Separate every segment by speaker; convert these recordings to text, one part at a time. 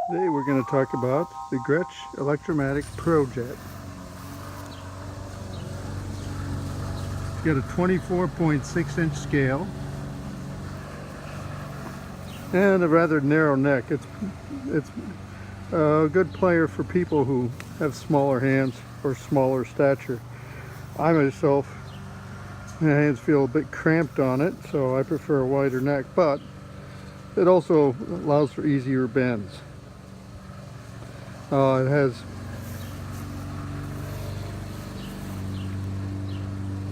Speaker 1: Today we're going to talk about the Gretsch Electromatic Pro Jet. It's got a 24.6-inch scale and a rather narrow neck. It's a good player for people who have smaller hands or smaller stature. I myself, my hands feel a bit cramped on it, so I prefer a wider neck, but it also allows for easier bends. It has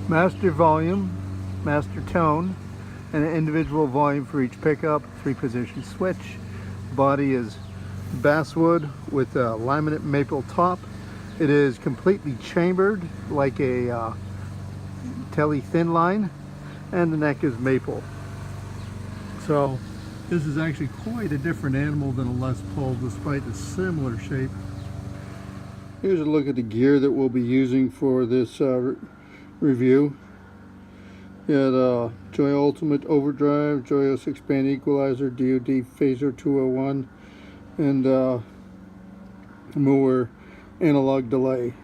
Speaker 1: master volume, master tone, and an individual volume for each pickup, 3-position switch. Body is basswood with a laminate maple top. It is completely chambered like a tele thin line, and the neck is maple. So this is actually quite a different animal than a Les Paul, despite a similar shape. Here's a look at the gear that we'll be using for this review. We had Joy Ultimate Overdrive, Joy 6-band equalizer, DoD Phaser 201, and Moore analog delay.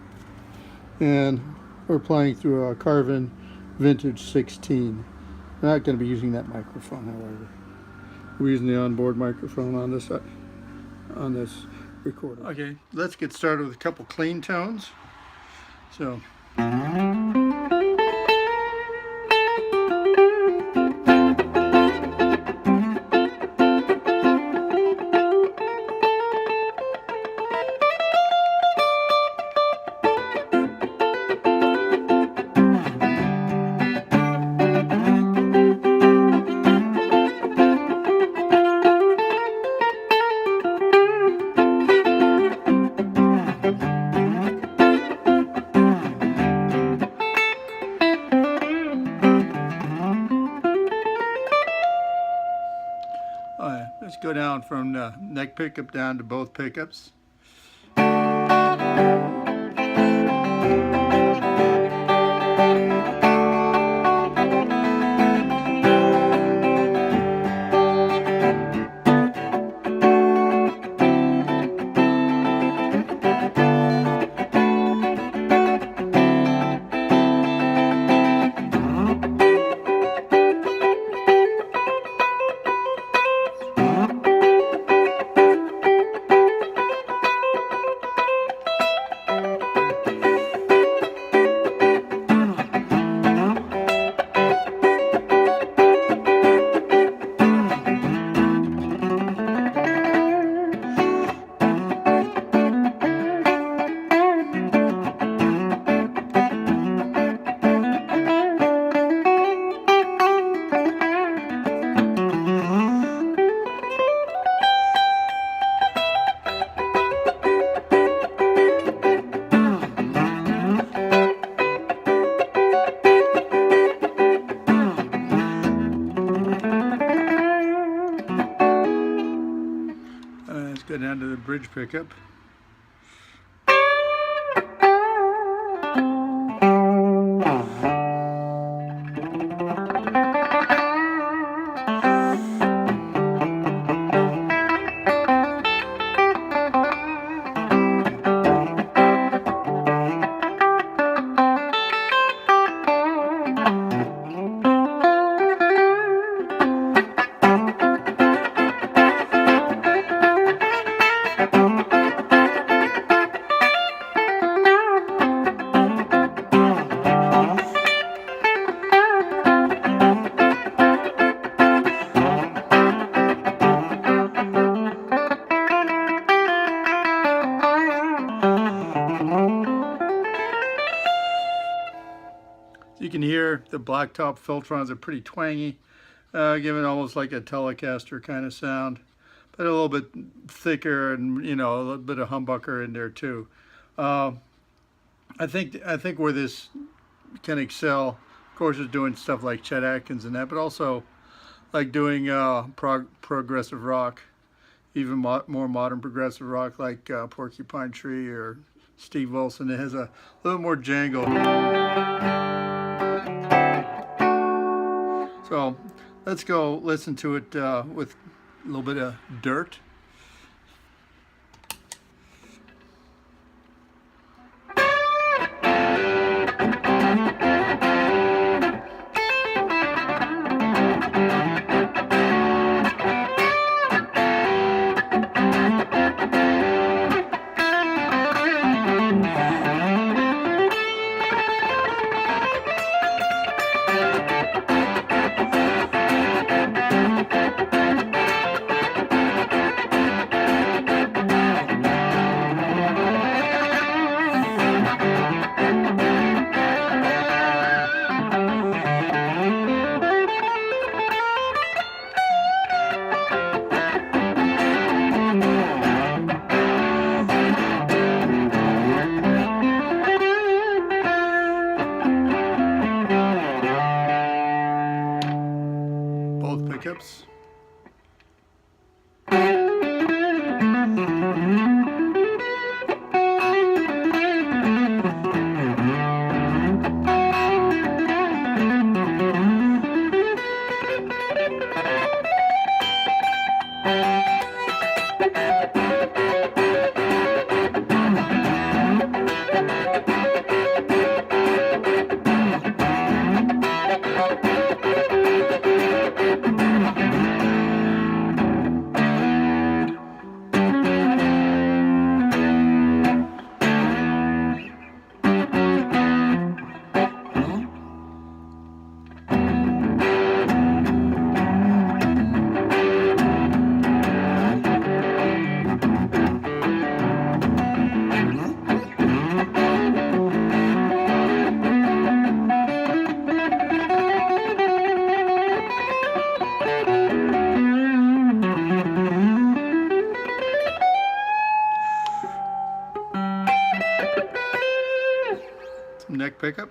Speaker 1: And we're playing through a Carvin Vintage 16. We're not going to be using that microphone, however. We're using the onboard microphone on this recorder. Okay, let's get started with a couple clean tones. So. Let's go down from the neck pickup down to both pickups. Let's go down to the bridge pickup. You can hear the blacktop Filtrons are pretty twangy, giving almost like a Telecaster kind of sound, but a little bit thicker, and a little bit of humbucker in there too. I think where this can excel, of course, is doing stuff like Chet Atkins and that, but also like doing progressive rock, even more modern progressive rock like Porcupine Tree or Steve Wilson. It has a little more jangle. So let's go listen to it with a little bit of dirt. neck pickup.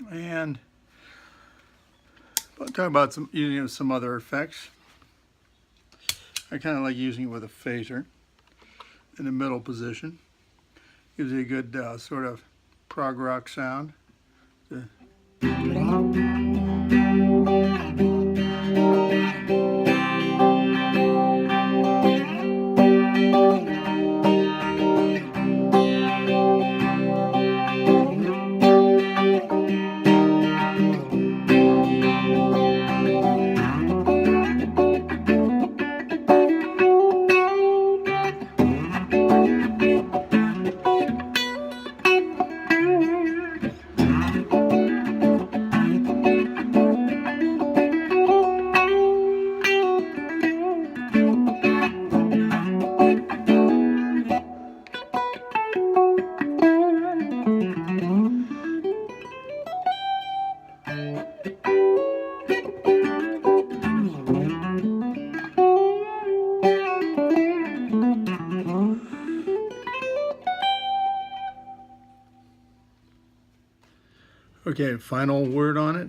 Speaker 1: And I'll talk about some other effects. I kind of like using it with a phaser in the middle position. Gives you a good sort of prog rock sound. Okay, final word on it.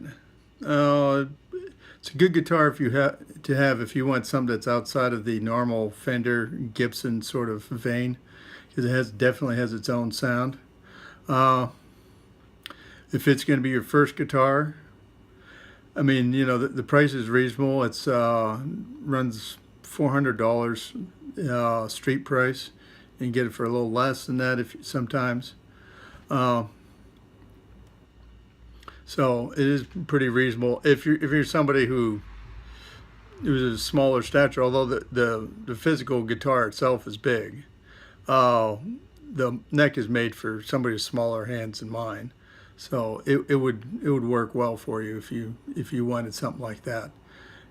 Speaker 1: It's a good guitar if you if you want something that's outside of the normal Fender Gibson sort of vein, because it definitely has its own sound. If it's going to be your first guitar, I mean, you know, the price is reasonable. It's runs $400 street price. You can get it for a little less than that sometimes. So it is pretty reasonable if you're somebody who's a smaller stature. Although the physical guitar itself is big, the neck is made for somebody with smaller hands than mine. So it would work well for you if you wanted something like that.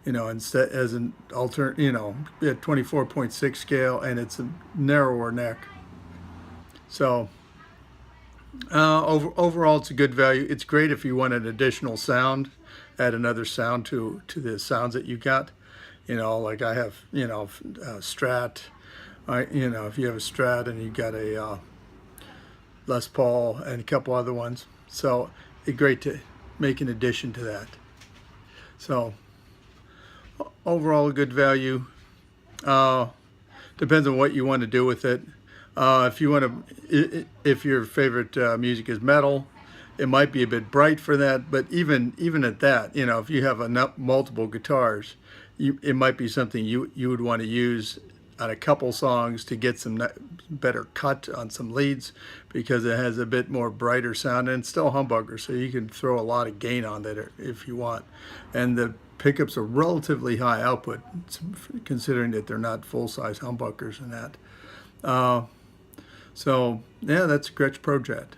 Speaker 1: You know, instead as an alternate, you know, at 24.6 scale, and it's a narrower neck. So. Overall, it's a good value. It's great if you want an additional sound, add another sound to the sounds that you got. You know, like I have, you know, Strat. You know, if you have a Strat and you got a Les Paul and a couple other ones, so it's great to make an addition to that. So overall, a good value. Depends on what you want to do with it. If your favorite music is metal, it might be a bit bright for that. But even at that, you know, if you have multiple guitars, it might be something you would want to use on a couple songs to get some better cut on some leads, because it has a bit more brighter sound, and it's still humbucker, so you can throw a lot of gain on that if you want. And the pickups are relatively high output, considering that they're not full-size humbuckers and that. So yeah, that's Gretsch Pro Jet.